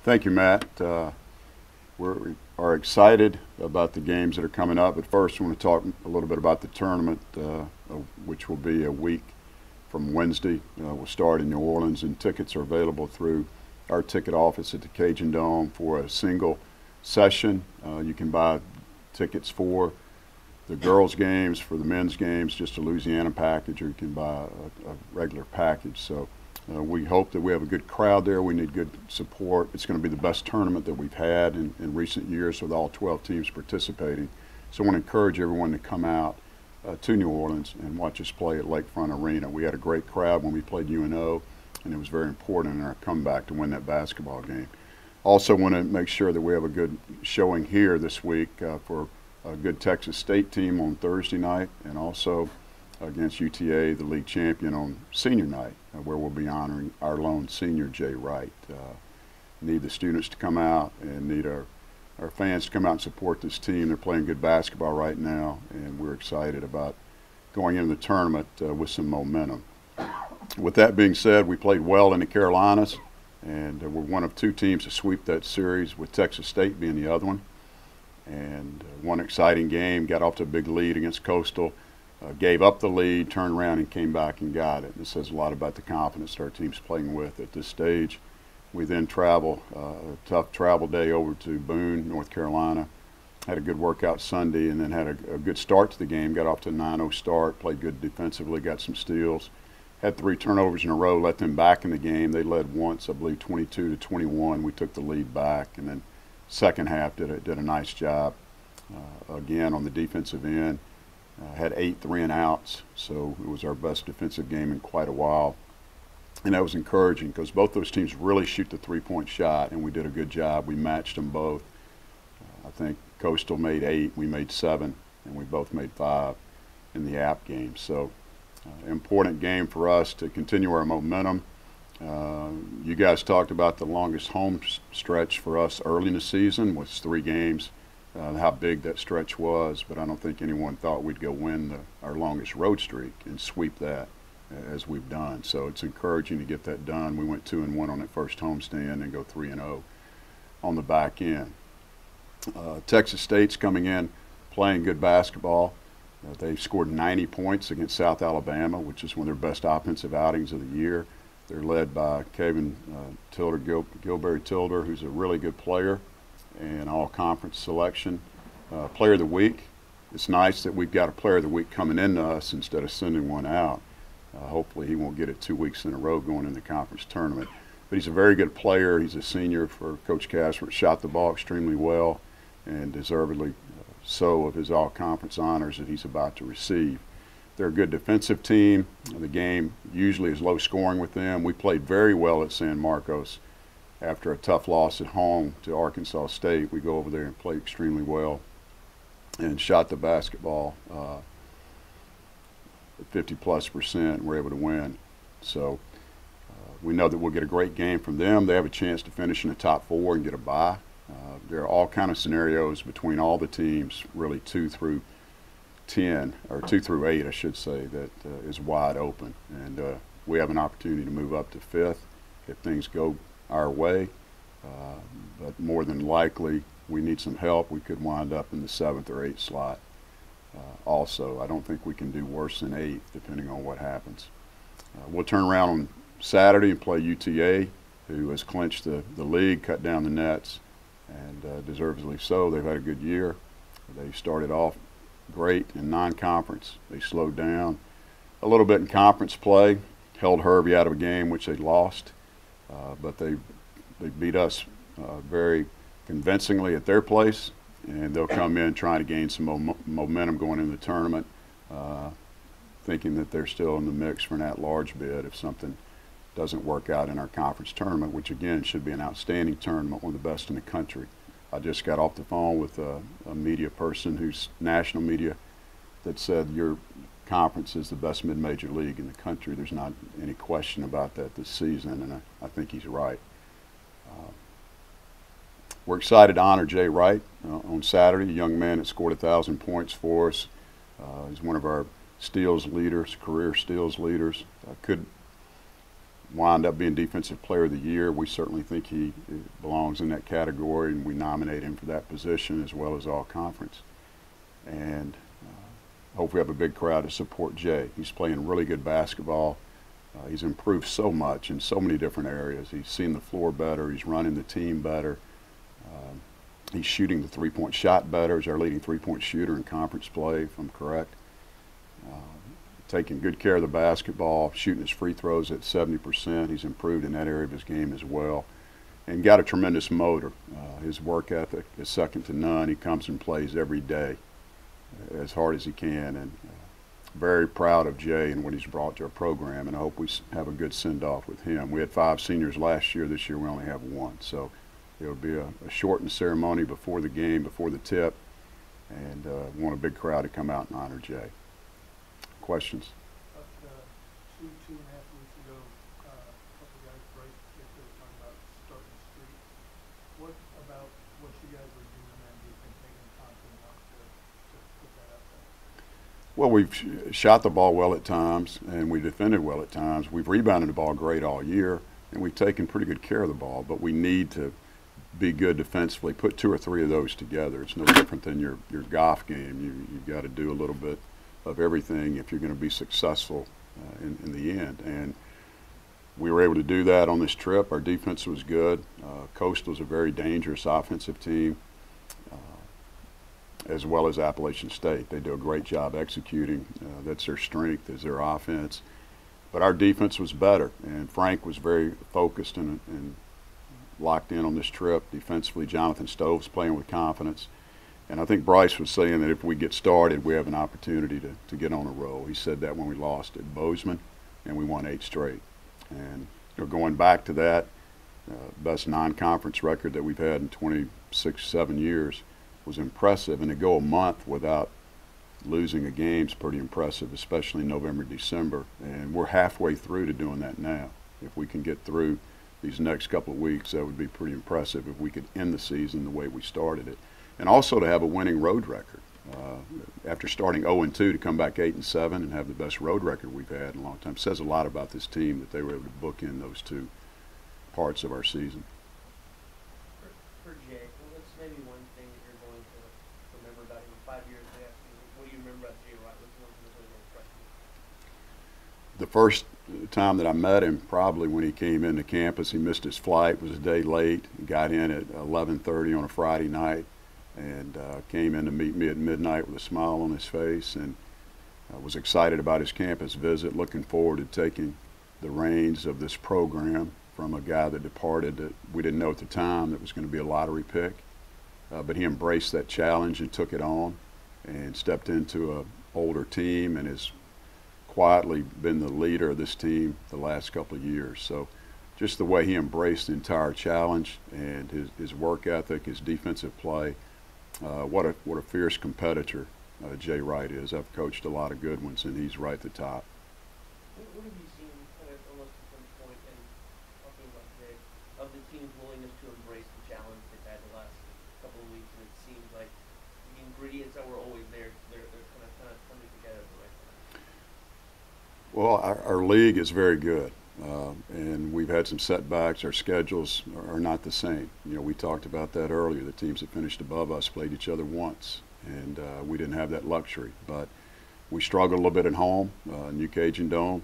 Thank you, Matt. We are excited about the games that are coming up, but first I want to talk a little bit about the tournament, which will be a week from Wednesday. We'll start in New Orleans, and tickets are available through our ticket office at the Cajun Dome for a single session. You can buy tickets for the girls' games, for the men's games, just a Louisiana package, or you can buy a regular package. So we hope that we have a good crowd there. We need good support. It's going to be the best tournament that we've had in recent years with all 12 teams participating. So I want to encourage everyone to come out to New Orleans and watch us play at Lakefront Arena. We had a great crowd when we played UNO, and it was very important in our comeback to win that basketball game. Also want to make sure that we have a good showing here this week for a good Texas State team on Thursday night, and also against UTA, the league champion, on senior night, where we'll be honoring our lone senior, Jay Wright. Need the students to come out and need our fans to come out and support this team. They're playing good basketball right now, and we're excited about going into the tournament with some momentum. With that being said, we played well in the Carolinas, and we're one of two teams to sweep that series, with Texas State being the other one. And one exciting game, got off to a big lead against Coastal, gave up the lead, turned around and came back and got it. This says a lot about the confidence our team's playing with at this stage. We then travel, a tough travel day over to Boone, North Carolina. Had a good workout Sunday, and then had a good start to the game. Got off to a 9-0 start, played good defensively, got some steals. Had 3 turnovers in a row, let them back in the game. They led once, I believe, 22-21. We took the lead back, and then second half did a nice job again on the defensive end. Had 8 3-and-outs, so it was our best defensive game in quite a while. And that was encouraging because both those teams really shoot the three-point shot, and we did a good job. We matched them both. I think Coastal made 8, we made 7, and we both made 5 in the App game. So important game for us to continue our momentum. You guys talked about the longest home stretch for us early in the season was 3 games. How big that stretch was, but I don't think anyone thought we'd go win our longest road streak and sweep that as we've done. So it's encouraging to get that done. We went 2-1 on that first homestand and go 3-0 on the back end. Texas State's coming in playing good basketball. They've scored 90 points against South Alabama, which is one of their best offensive outings of the year. They're led by Kevin Gilberry-Tilder, who's a really good player and all-conference selection. Player of the week. It's nice that we've got a player of the week coming into us instead of sending one out. Hopefully he won't get it 2 weeks in a row going in the conference tournament. But he's a very good player. He's a senior for Coach Casper. Shot the ball extremely well, and deservedly so of his all-conference honors that he's about to receive. They're a good defensive team. The game usually is low scoring with them. We played very well at San Marcos. After a tough loss at home to Arkansas State, we go over there and play extremely well and shot the basketball 50+%, and we're able to win. So we know that we'll get a great game from them. They have a chance to finish in the top 4 and get a bye. There are all kind of scenarios between all the teams, really 2 through 10, or 2 through 8, I should say, that is wide open. And we have an opportunity to move up to 5th if things go our way, but more than likely we need some help. We could wind up in the 7th or 8th slot. Also, I don't think we can do worse than 8th, depending on what happens. We'll turn around on Saturday and play UTA, who has clinched the league, cut down the nets, and deservedly so. They've had a good year. They started off great in non-conference. They slowed down a little bit in conference play, held Herbie out of a game which they lost. But they beat us very convincingly at their place, and they'll come in trying to gain some momentum going into the tournament, thinking that they're still in the mix for an at-large bid if something doesn't work out in our conference tournament, which again should be an outstanding tournament, one of the best in the country. I just got off the phone with a media person who's national media that said your conference is the best mid-major league in the country. There's not any question about that this season, and I think he's right. We're excited to honor Jay Wright on Saturday, a young man that scored 1,000 points for us. He's one of our steals leaders, career steals leaders. Could wound up being Defensive Player of the Year. We certainly think he belongs in that category, and we nominate him for that position as well as all conference. And hope we have a big crowd to support Jay. He's playing really good basketball. He's improved so much in so many different areas. He's seen the floor better. He's running the team better. He's shooting the three-point shot better. He's our leading three-point shooter in conference play, if I'm correct. Taking good care of the basketball, shooting his free throws at 70%. He's improved in that area of his game as well. And got a tremendous motor. His work ethic is second to none. He comes and plays every day as hard as he can. And very proud of Jay and what he's brought to our program, and I hope we have a good send-off with him. We had 5 seniors last year. This year we only have 1. So it'll be a shortened ceremony before the game, before the tip, and we want a big crowd to come out and honor Jay. Questions? About 2.5 weeks ago, a couple of guys, Bryce particularly, were talking about starting streak. What about what you guys are doing then do you think making them confident enough to put that out there? Well, we've shot the ball well at times, and we defended well at times. We've rebounded the ball great all year, and we've taken pretty good care of the ball, but we need to be good defensively. Put 2 or 3 of those together. It's no different than your golf game. You've got to do a little bit of everything if you're going to be successful in the end. And we were able to do that on this trip. Our defense was good. Coastal's a very dangerous offensive team, as well as Appalachian State. They do a great job executing. That's their strength, is their offense. But our defense was better, and Frank was very focused and locked in on this trip. Defensively, Jonathan Stove's playing with confidence. And I think Bryce was saying that if we get started, we have an opportunity to get on a roll. He said that when we lost at Bozeman, and we won 8 straight. And going back to that, best non-conference record that we've had in 26, 7 years was impressive. And to go a month without losing a game is pretty impressive, especially in November, December. And we're halfway through to doing that now. If we can get through these next couple of weeks, that would be pretty impressive if we could end the season the way we started it. And also to have a winning road record. After starting 0-2 to come back 8-7 and have the best road record we've had in a long time says a lot about this team that they were able to book in those 2 parts of our season. For Jay, what's maybe one thing that you're going to remember about him 5 years after? What do you remember about Jay Wright? What's one thing that's really impressed you? The first time that I met him, probably when he came into campus, he missed his flight, was a day late, got in at 11:30 on a Friday night, and came in to meet me at midnight with a smile on his face, and was excited about his campus visit, looking forward to taking the reins of this program from a guy that departed that we didn't know at the time that was going to be a lottery pick. But he embraced that challenge and took it on and stepped into an older team and has quietly been the leader of this team the last couple of years. So just the way he embraced the entire challenge and his work ethic, his defensive play, what a fierce competitor Jay Wright is. I've coached a lot of good ones, and he's right at the top. What have you seen kind of almost to some point in talking about Jay, of the team's willingness to embrace the challenge they've had the last couple of weeks? And it seems like the ingredients that were always there, they're kind of coming together at the right time. Well, our league is very good, and we've had some setbacks. Our schedules are not the same. We talked about that earlier. The teams that finished above us played each other once, and we didn't have that luxury. But we struggled a little bit at home, New Cajun Dome,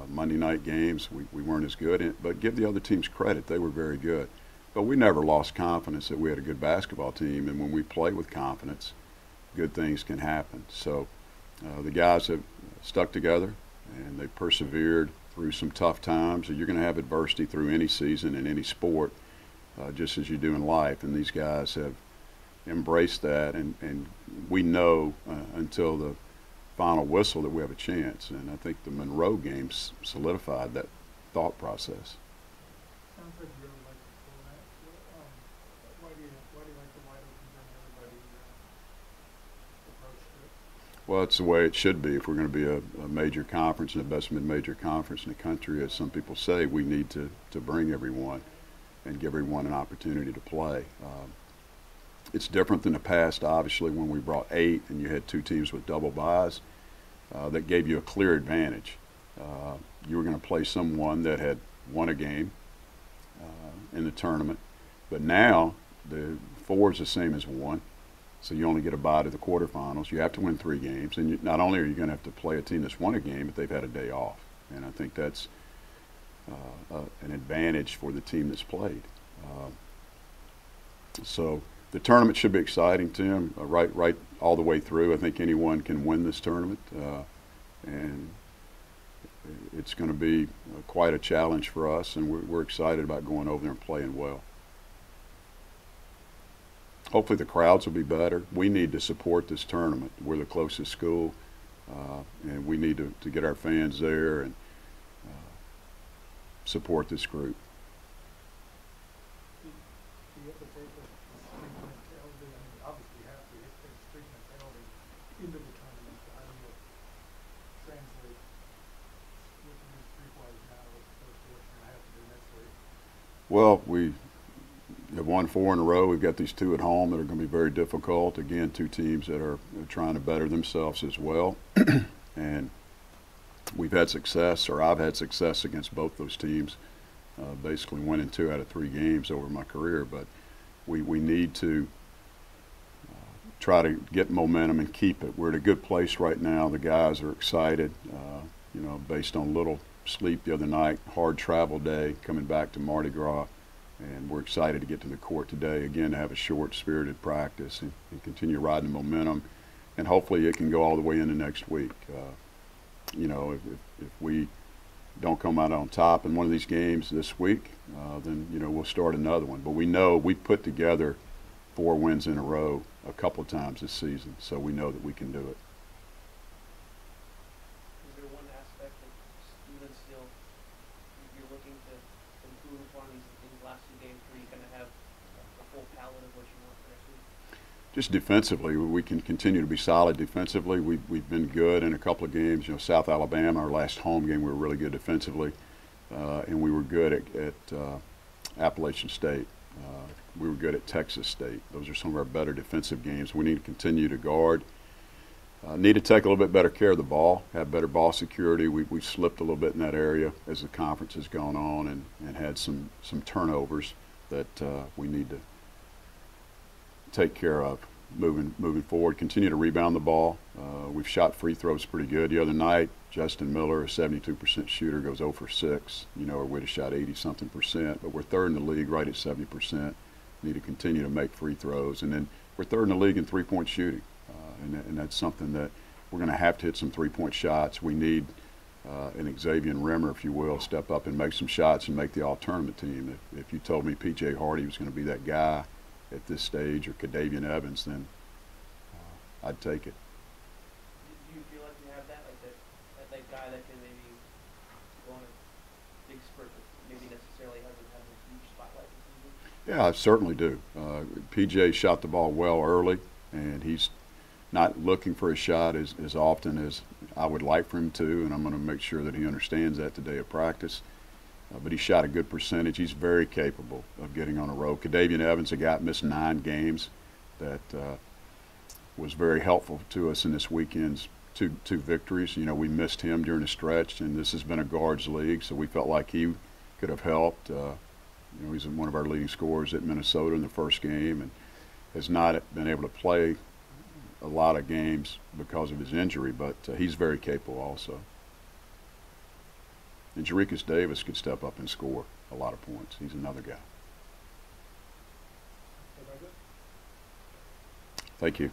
Monday night games. We weren't as good, but give the other teams credit. They were very good. But we never lost confidence that we had a good basketball team, and when we play with confidence, good things can happen. So the guys have stuck together, and they persevered through some tough times. You're going to have adversity through any season in any sport, just as you do in life. And these guys have embraced that, and we know until the final whistle that we have a chance. And I think the Monroe games solidified that thought process. Sounds like you really like the format. Why do you like the wide open than everybody approached it? Well, it's the way it should be. If we're going to be a major conference and the best mid-major conference in the country, as some people say, we need to bring everyone and give everyone an opportunity to play. It's different than the past, obviously, when we brought 8 and you had 2 teams with double byes. That gave you a clear advantage. You were going to play someone that had won a game in the tournament, but now the 4 is the same as 1, so you only get a bye to the quarterfinals. You have to win 3 games, and not only are you going to have to play a team that's won a game, but they've had a day off, and I think that's an advantage for the team that's played. So the tournament should be exciting, Tim, right all the way through. I think anyone can win this tournament, and it's going to be quite a challenge for us, and we're excited about going over there and playing well. Hopefully the crowds will be better. We need to support this tournament. We're the closest school, and we need to get our fans there and support this group. Do you have to take a street mentality? I mean, obviously you have to take a street mentality into the tournament. How do you translate what you do street-wise now as opposed to what you're going to have to do next week? Well, we have won 4 in a row. We've got these 2 at home that are going to be very difficult. Again, 2 teams that are trying to better themselves as well. And we've had success, or I've had success against both those teams, basically winning 2 out of 3 games over my career. But we need to try to get momentum and keep it. We're at a good place right now. The guys are excited, you know, based on little sleep the other night, hard travel day, coming back to Mardi Gras. And we're excited to get to the court today, again, to have a short, spirited practice and continue riding the momentum. And hopefully it can go all the way into next week. You know, if we don't come out on top in one of these games this week, then, you know, we'll start another one. But we know we put together 4 wins in a row a couple of times this season, so we know that we can do it. Is there one aspect that even still you're looking to improve upon these last 2 games where you're going to have a full palette of what you want for next week? Just defensively, we can continue to be solid defensively. We've been good in a couple of games. You know, South Alabama, our last home game, we were really good defensively, and we were good at Appalachian State. We were good at Texas State. Those are some of our better defensive games. We need to continue to guard. Need to take a little bit better care of the ball, have better ball security. We've slipped a little bit in that area as the conference has gone on and had some turnovers that we need to take care of moving forward. Continue to rebound the ball. We've shot free throws pretty good. The other night, Justin Miller, a 72% shooter, goes 0 for 6. You know, or we'd have shot 80-something%, but we're 3rd in the league, right at 70%. Need to continue to make free throws, and then we're 3rd in the league in 3-point shooting, and that's something that we're going to have to hit some 3-point shots. We need an Xavier Rimmer, if you will, step up and make some shots and make the all-tournament team. If you told me P.J. Hardy was going to be that guy at this stage, or Kadavian Evans, then I'd take it. Do you feel like you have that, like that guy that can maybe go on a big spurt, but maybe necessarily hasn't had a huge spotlight this season? Yeah, I certainly do. P.J. shot the ball well early, and he's not looking for a shot as often as I would like for him to, and I'm going to make sure that he understands that today at practice. But he shot a good percentage. He's very capable of getting on a roll. Kadavian Evans, a guy that missed 9 games, that was very helpful to us in this weekend's two victories. You know, we missed him during the stretch, and this has been a guards league, so we felt like he could have helped. You know, he's one of our leading scorers at Minnesota in the first game, and has not been able to play a lot of games because of his injury, but he's very capable also. And Jerikus Davis could step up and score a lot of points. He's another guy. Thank you.